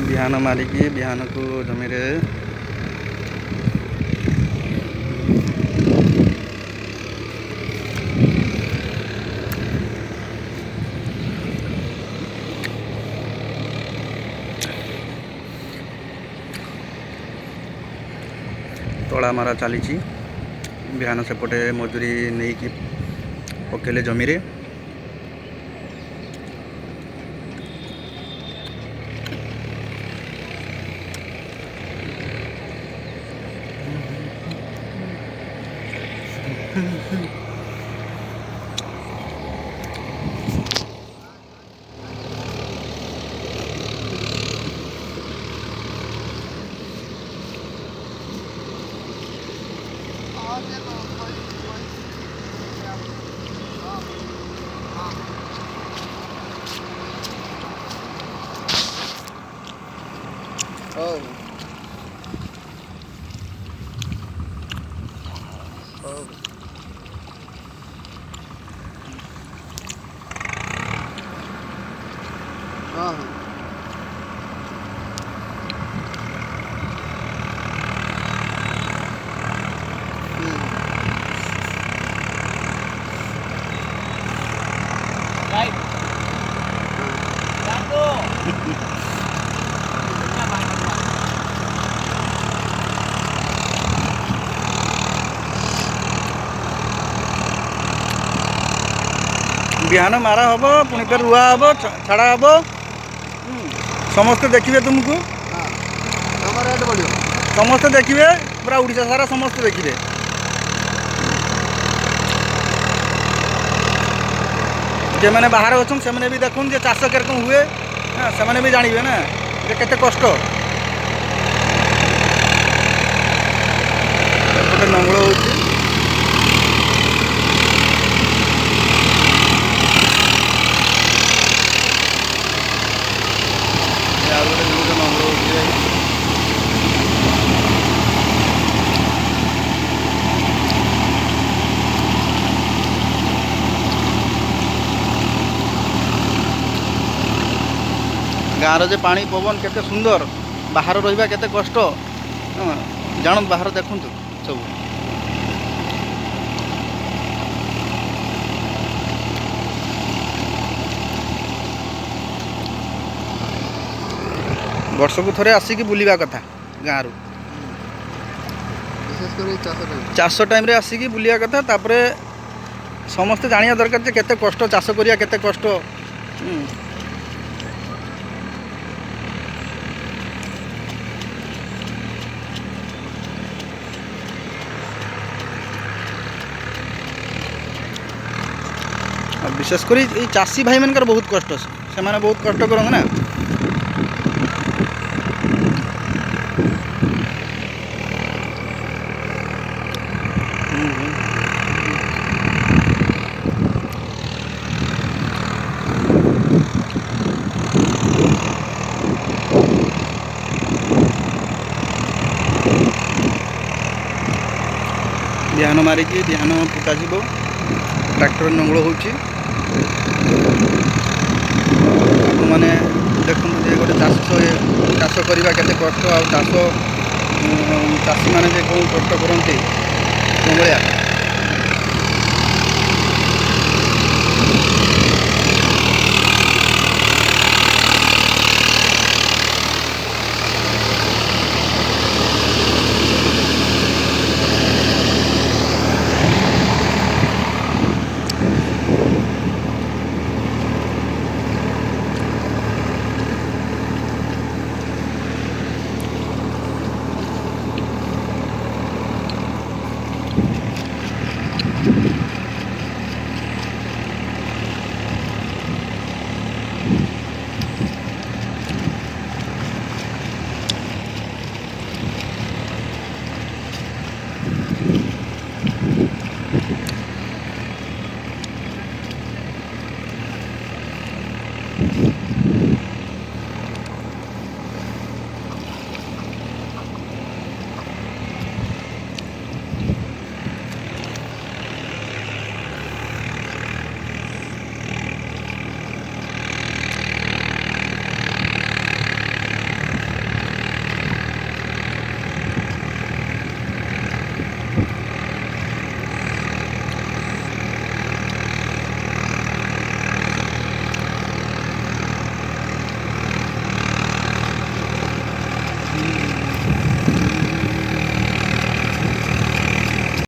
बिहान मारिकी बिहान को जमी रे तला मारा चली बिहान सेपटे मजूरी नहीं कि पकेले जमी रे Oh. Oh. Right. बिहान मारा हम पुणी फिर रुआ हम छाड़ा हम समस्ते देखिए तुमको समस्ते देखिए पूरा उड़ीसा सारा समस्ते देखिए जे मैंने बाहर अच्छे से मैंने भी देखुन जे चाष के हुए हाँ से भी जानवे ना ये केते कष्ट गोटे नंगल हो गाँव जे पानी पवन केते सुंदर बाहर रहिबा केते कष्ट जान बाहर देखु सब वर्ष को थोड़े आसिक बुलवा कथा गाँव रु चाष टाइम रे आसिक बुलवा कथा तापर समस्ते जानिया दरकार जे केते कष्ट चाष करिया केते कष्ट विशेषकर ये चाषी भाई मनकर बहुत कष्ट से माने बहुत कष्ट करेंगे ना बिहान मारिकी बिहान पुता जीव ट्रैक्टर नंगल होची मैंने देखु गोटे चाष करवा केते कष्ट आ चाषी मैंने कौन कष्ट करते भाया